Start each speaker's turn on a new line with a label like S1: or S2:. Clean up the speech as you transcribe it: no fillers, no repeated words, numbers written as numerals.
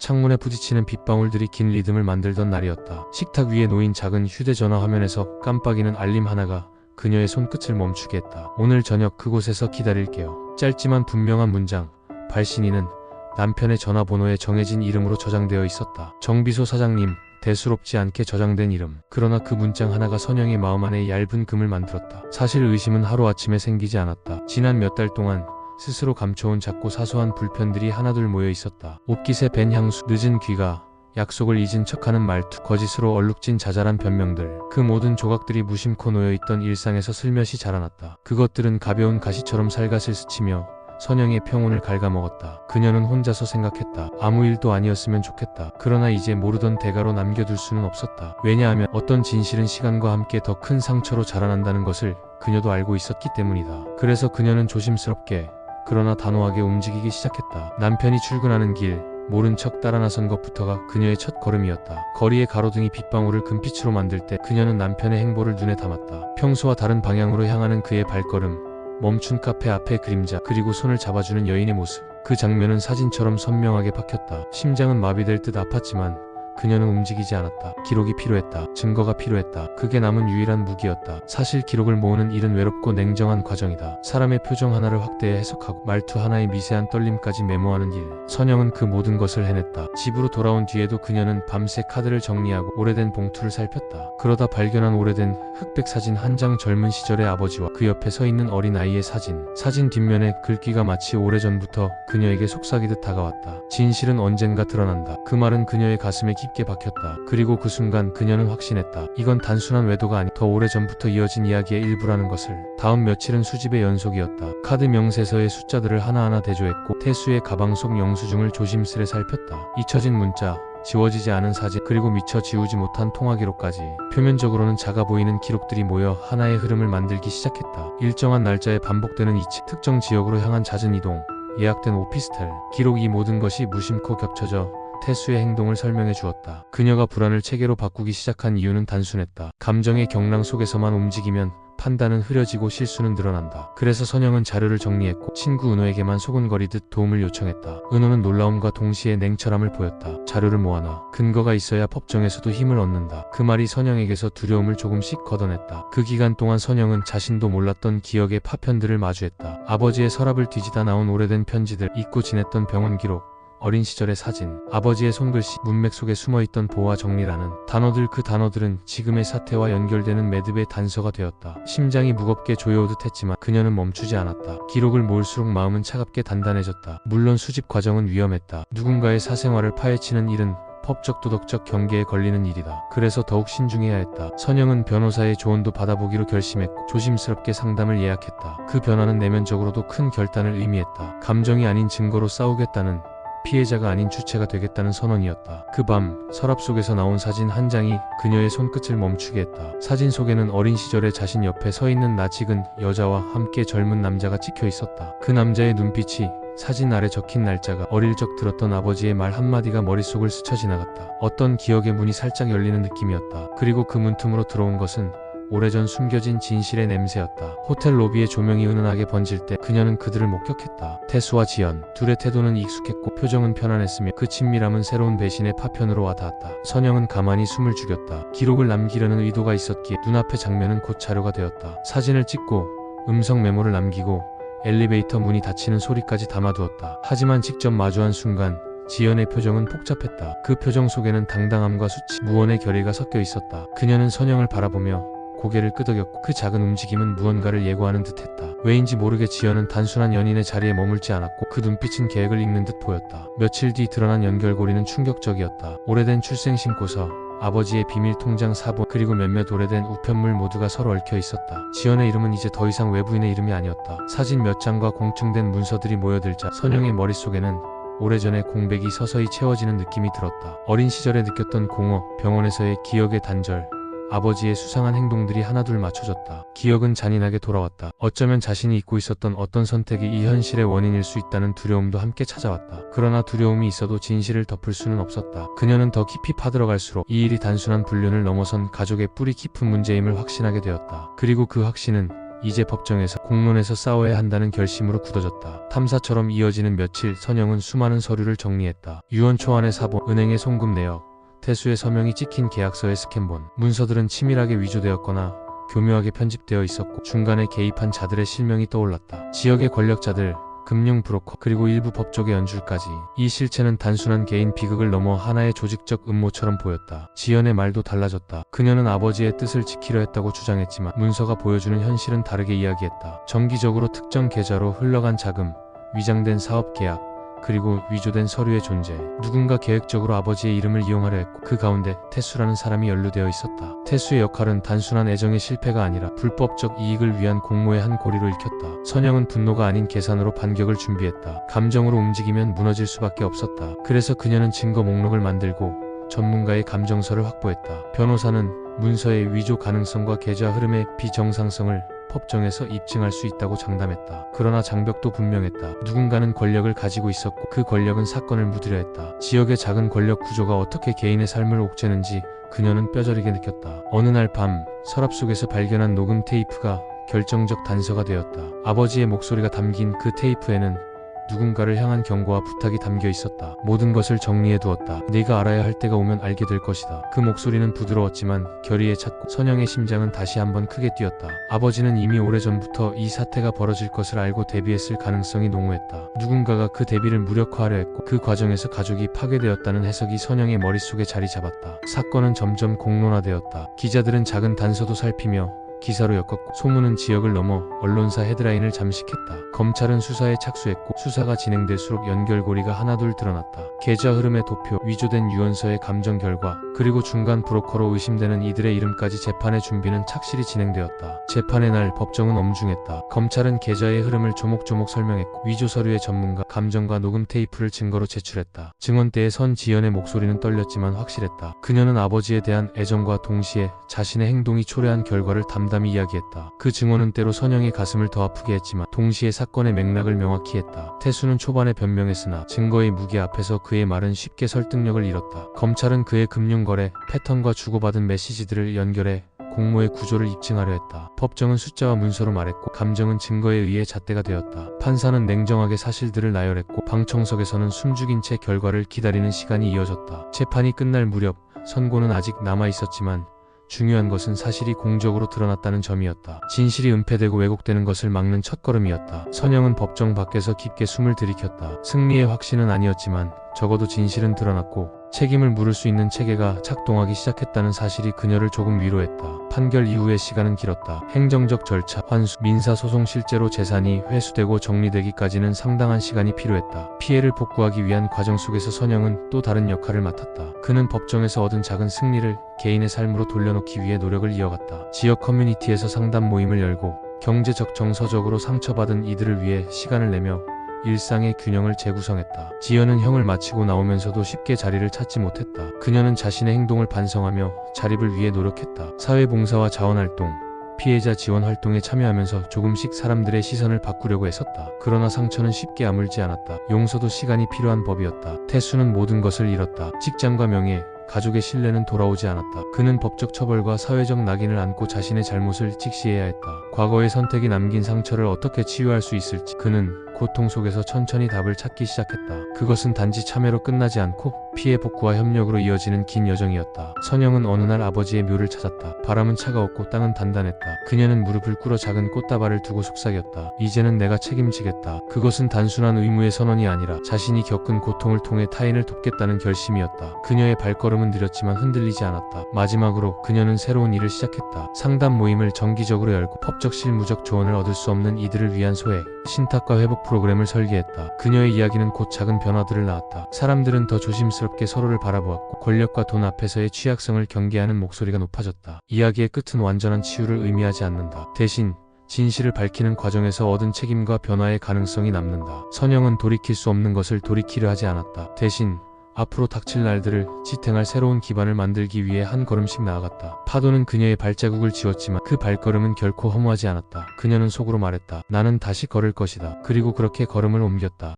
S1: 창문에 부딪히는 빗방울들이 긴 리듬을 만들던 날이었다. 식탁 위에 놓인 작은 휴대전화 화면에서 깜빡이는 알림 하나가 그녀의 손끝을 멈추게 했다. 오늘 저녁 그곳에서 기다릴게요. 짧지만 분명한 문장. 발신인은 남편의 전화번호에 정해진 이름으로 저장되어 있었다. 정비소 사장님. 대수롭지 않게 저장된 이름. 그러나 그 문장 하나가 선영의 마음 안에 얇은 금을 만들었다. 사실 의심은 하루아침에 생기지 않았다. 지난 몇 달 동안 스스로 감춰온 작고 사소한 불편들이 하나둘 모여 있었다. 옷깃에 밴 향수, 늦은 귀가, 약속을 잊은 척하는 말투, 거짓으로 얼룩진 자잘한 변명들. 그 모든 조각들이 무심코 놓여있던 일상에서 슬며시 자라났다. 그것들은 가벼운 가시처럼 살갗을 스치며 선영의 평온을 갉아먹었다. 그녀는 혼자서 생각했다. 아무 일도 아니었으면 좋겠다. 그러나 이제 모르던 대가로 남겨둘 수는 없었다. 왜냐하면 어떤 진실은 시간과 함께 더 큰 상처로 자라난다는 것을 그녀도 알고 있었기 때문이다. 그래서 그녀는 조심스럽게 그러나 단호하게 움직이기 시작했다. 남편이 출근하는 길, 모른 척 따라 나선 것부터가 그녀의 첫 걸음이었다. 거리의 가로등이 빗방울을 금빛으로 만들 때 그녀는 남편의 행보를 눈에 담았다. 평소와 다른 방향으로 향하는 그의 발걸음, 멈춘 카페 앞의 그림자, 그리고 손을 잡아주는 여인의 모습. 그 장면은 사진처럼 선명하게 박혔다. 심장은 마비될 듯 아팠지만 그녀는 움직이지 않았다. 기록이 필요했다. 증거가 필요했다. 그게 남은 유일한 무기였다. 사실 기록을 모으는 일은 외롭고 냉정한 과정이다. 사람의 표정 하나를 확대해 해석하고 말투 하나의 미세한 떨림까지 메모하는 일. 선영은 그 모든 것을 해냈다. 집으로 돌아온 뒤에도 그녀는 밤새 카드를 정리하고 오래된 봉투를 살폈다. 그러다 발견한 오래된 흑백 사진 한 장, 젊은 시절의 아버지와 그 옆에 서 있는 어린 아이의 사진. 사진 뒷면에 글귀가 마치 오래전부터 그녀에게 속삭이듯 다가왔다. 진실은 언젠가 드러난다. 그 말은 그녀의 가슴에 깊게 박혔다. 그리고 그 순간 그녀는 확신했다. 이건 단순한 외도가 아니 더 오래전부터 이어진 이야기의 일부라는 것을. 다음 며칠은 수집의 연속이었다. 카드 명세서의 숫자들을 하나하나 대조했고 태수의 가방 속 영수증을 조심스레 살폈다. 잊혀진 문자, 지워지지 않은 사진, 그리고 미처 지우지 못한 통화 기록까지. 표면적으로는 작아 보이는 기록들이 모여 하나의 흐름을 만들기 시작했다. 일정한 날짜에 반복되는 이치, 특정 지역으로 향한 잦은 이동, 예약된 오피스텔. 기록. 이 모든 것이 무심코 겹쳐져 태수의 행동을 설명해 주었다. 그녀가 불안을 체계로 바꾸기 시작한 이유는 단순했다. 감정의 경랑 속에서만 움직이면 판단은 흐려지고 실수는 늘어난다. 그래서 선영은 자료를 정리했고 친구 은호에게만 소곤거리듯 도움을 요청했다. 은호는 놀라움과 동시에 냉철함을 보였다. 자료를 모아놔. 근거가 있어야 법정에서도 힘을 얻는다. 그 말이 선영에게서 두려움을 조금씩 걷어냈다. 그 기간 동안 선영은 자신도 몰랐던 기억의 파편들을 마주했다. 아버지의 서랍을 뒤지다 나온 오래된 편지들, 잊고 지냈던 병원 기록, 어린 시절의 사진, 아버지의 손글씨, 문맥 속에 숨어있던 보호와 정리라는 단어들. 그 단어들은 지금의 사태와 연결되는 매듭의 단서가 되었다. 심장이 무겁게 조여오듯 했지만 그녀는 멈추지 않았다. 기록을 모을수록 마음은 차갑게 단단해졌다. 물론 수집 과정은 위험했다. 누군가의 사생활을 파헤치는 일은 법적 도덕적 경계에 걸리는 일이다. 그래서 더욱 신중해야 했다. 선영은 변호사의 조언도 받아보기로 결심했고 조심스럽게 상담을 예약했다. 그 변화는 내면적으로도 큰 결단을 의미했다. 감정이 아닌 증거로 싸우겠다는, 피해자가 아닌 주체가 되겠다는 선언이었다. 그 밤 서랍 속에서 나온 사진 한 장이 그녀의 손끝을 멈추게 했다. 사진 속에는 어린 시절에 자신 옆에 서 있는 낯익은 여자와 함께 젊은 남자가 찍혀 있었다. 그 남자의 눈빛이, 사진 아래 적힌 날짜가, 어릴 적 들었던 아버지의 말 한마디가 머릿속을 스쳐 지나갔다. 어떤 기억의 문이 살짝 열리는 느낌이었다. 그리고 그 문틈으로 들어온 것은 오래전 숨겨진 진실의 냄새였다. 호텔 로비의 조명이 은은하게 번질 때 그녀는 그들을 목격했다. 태수와 지연. 둘의 태도는 익숙했고 표정은 편안했으며 그 친밀함은 새로운 배신의 파편으로 와닿았다. 선영은 가만히 숨을 죽였다. 기록을 남기려는 의도가 있었기에 눈앞의 장면은 곧 자료가 되었다. 사진을 찍고 음성 메모를 남기고 엘리베이터 문이 닫히는 소리까지 담아두었다. 하지만 직접 마주한 순간 지연의 표정은 복잡했다. 그 표정 속에는 당당함과 수치, 무언의 결의가 섞여 있었다. 그녀는 선영을 바라보며 고개를 끄덕였고 그 작은 움직임은 무언가를 예고하는 듯했다. 왜인지 모르게 지연은 단순한 연인의 자리에 머물지 않았고 그 눈빛은 계획을 읽는 듯 보였다. 며칠 뒤 드러난 연결고리는 충격적이었다. 오래된 출생신고서, 아버지의 비밀 통장 사본, 그리고 몇몇 오래된 우편물 모두가 서로 얽혀 있었다. 지연의 이름은 이제 더 이상 외부인의 이름이 아니었다. 사진 몇 장과 공증된 문서들이 모여들자 선영의 머릿속에는 오래전의 공백이 서서히 채워지는 느낌이 들었다. 어린 시절에 느꼈던 공허, 병원에서의 기억의 단절, 아버지의 수상한 행동들이 하나둘 맞춰졌다. 기억은 잔인하게 돌아왔다. 어쩌면 자신이 잊고 있었던 어떤 선택이 이 현실의 원인일 수 있다는 두려움도 함께 찾아왔다. 그러나 두려움이 있어도 진실을 덮을 수는 없었다. 그녀는 더 깊이 파들어갈수록 이 일이 단순한 불륜을 넘어선 가족의 뿌리 깊은 문제임을 확신하게 되었다. 그리고 그 확신은 이제 법정에서 공론에서 싸워야 한다는 결심으로 굳어졌다. 탐사처럼 이어지는 며칠, 선영은 수많은 서류를 정리했다. 유언 초안의 사본, 은행의 송금 내역, 태수의 서명이 찍힌 계약서의 스캔본. 문서들은 치밀하게 위조되었거나 교묘하게 편집되어 있었고 중간에 개입한 자들의 실명이 떠올랐다. 지역의 권력자들, 금융 브로커, 그리고 일부 법조계 연줄까지. 이 실체는 단순한 개인 비극을 넘어 하나의 조직적 음모처럼 보였다. 지연의 말도 달라졌다. 그녀는 아버지의 뜻을 지키려 했다고 주장했지만 문서가 보여주는 현실은 다르게 이야기했다. 정기적으로 특정 계좌로 흘러간 자금, 위장된 사업 계약, 그리고 위조된 서류의 존재. 누군가 계획적으로 아버지의 이름을 이용하려 했고 그 가운데 태수라는 사람이 연루되어 있었다. 태수의 역할은 단순한 애정의 실패가 아니라 불법적 이익을 위한 공모의 한 고리로 읽혔다. 선영은 분노가 아닌 계산으로 반격을 준비했다. 감정으로 움직이면 무너질 수밖에 없었다. 그래서 그녀는 증거 목록을 만들고 전문가의 감정서를 확보했다. 변호사는 문서의 위조 가능성과 계좌 흐름의 비정상성을 법정에서 입증할 수 있다고 장담했다. 그러나 장벽도 분명했다. 누군가는 권력을 가지고 있었고 그 권력은 사건을 무디려 했다. 지역의 작은 권력 구조가 어떻게 개인의 삶을 옥죄는지 그녀는 뼈저리게 느꼈다. 어느 날 밤 서랍 속에서 발견한 녹음 테이프가 결정적 단서가 되었다. 아버지의 목소리가 담긴 그 테이프에는 누군가를 향한 경고와 부탁이 담겨 있었다. 모든 것을 정리해 두었다. 네가 알아야 할 때가 오면 알게 될 것이다. 그 목소리는 부드러웠지만 결의에 찼고 선영의 심장은 다시 한번 크게 뛰었다. 아버지는 이미 오래전부터 이 사태가 벌어질 것을 알고 대비했을 가능성이 농후했다. 누군가가 그 대비를 무력화하려 했고 그 과정에서 가족이 파괴되었다는 해석이 선영의 머릿속에 자리 잡았다. 사건은 점점 공론화되었다. 기자들은 작은 단서도 살피며 기사로 엮었고 소문은 지역을 넘어 언론사 헤드라인을 잠식했다. 검찰은 수사에 착수했고 수사가 진행될수록 연결고리가 하나둘 드러났다. 계좌 흐름의 도표, 위조된 유언서의 감정 결과, 그리고 중간 브로커로 의심되는 이들의 이름까지 재판의 준비는 착실히 진행되었다. 재판의 날 법정은 엄중했다. 검찰은 계좌의 흐름을 조목조목 설명했고 위조 서류의 전문가, 감정과 녹음 테이프를 증거로 제출했다. 증언대에 선 지연의 목소리는 떨렸지만 확실했다. 그녀는 아버지에 대한 애정과 동시에 자신의 행동이 초래한 결과를 담담히 이야기했다. 그 증언은 때로 선영의 가슴을 더 아프게 했지만 동시에 사건의 맥락을 명확히 했다. 태수는 초반에 변명했으나 증거의 무게 앞에서 그의 말은 쉽게 설득력을 잃었다. 검찰은 그의 금융거래 패턴과 주고받은 메시지들을 연결해 공모의 구조를 입증하려 했다. 법정은 숫자와 문서로 말했고 감정은 증거에 의해 잣대가 되었다. 판사는 냉정하게 사실들을 나열했고 방청석에서는 숨죽인 채 결과를 기다리는 시간이 이어졌다. 재판이 끝날 무렵 선고는 아직 남아 있었지만 중요한 것은 사실이 공적으로 드러났다는 점이었다. 진실이 은폐되고 왜곡되는 것을 막는 첫걸음이었다. 선영은 법정 밖에서 깊게 숨을 들이켰다. 승리의 확신은 아니었지만 적어도 진실은 드러났고 책임을 물을 수 있는 체계가 작동하기 시작했다는 사실이 그녀를 조금 위로했다. 판결 이후의 시간은 길었다. 행정적 절차, 환수, 민사소송, 실제로 재산이 회수되고 정리되기까지는 상당한 시간이 필요했다. 피해를 복구하기 위한 과정 속에서 선영은 또 다른 역할을 맡았다. 그는 법정에서 얻은 작은 승리를 개인의 삶으로 돌려놓기 위해 노력을 이어갔다. 지역 커뮤니티에서 상담 모임을 열고 경제적 정서적으로 상처받은 이들을 위해 시간을 내며 일상의 균형을 재구성했다. 지연은 형을 마치고 나오면서도 쉽게 자리를 찾지 못했다. 그녀는 자신의 행동을 반성하며 자립을 위해 노력했다. 사회봉사와 자원활동, 피해자 지원 활동에 참여하면서 조금씩 사람들의 시선을 바꾸려고 애썼다. 그러나 상처는 쉽게 아물지 않았다. 용서도 시간이 필요한 법이었다. 태수는 모든 것을 잃었다. 직장과 명예, 가족의 신뢰는 돌아오지 않았다. 그는 법적 처벌과 사회적 낙인을 안고 자신의 잘못을 직시해야 했다. 과거의 선택이 남긴 상처를 어떻게 치유할 수 있을지 그는 고통 속에서 천천히 답을 찾기 시작했다. 그것은 단지 참회로 끝나지 않고 피해 복구와 협력으로 이어지는 긴 여정이었다. 선영은 어느 날 아버지의 묘를 찾았다. 바람은 차가웠고 땅은 단단했다. 그녀는 무릎을 꿇어 작은 꽃다발을 두고 속삭였다. 이제는 내가 책임지겠다. 그것은 단순한 의무의 선언이 아니라 자신이 겪은 고통을 통해 타인을 돕겠다는 결심이었다. 그녀의 발걸음은 느렸지만 흔들리지 않았다. 마지막으로 그녀는 새로운 일을 시작했다. 상담 모임을 정기적으로 열고 법적 실무적 조언을 얻을 수 없는 이들을 위한 소외, 신탁과 회복 프로그램을 설계했다. 그녀의 이야기는 곧 작은 변화들을 낳았다. 사람들은 더 조심스럽게 서로를 바라보았고 권력과 돈 앞에서의 취약성을 경계하는 목소리가 높아졌다. 이야기의 끝은 완전한 치유를 의미하지 않는다. 대신 진실을 밝히는 과정에서 얻은 책임과 변화의 가능성이 남는다. 선영은 돌이킬 수 없는 것을 돌이키려 하지 않았다. 대신 앞으로 닥칠 날들을 지탱할 새로운 기반을 만들기 위해 한 걸음씩 나아갔다. 파도는 그녀의 발자국을 지웠지만 그 발걸음은 결코 허무하지 않았다. 그녀는 속으로 말했다. 나는 다시 걸을 것이다. 그리고 그렇게 걸음을 옮겼다.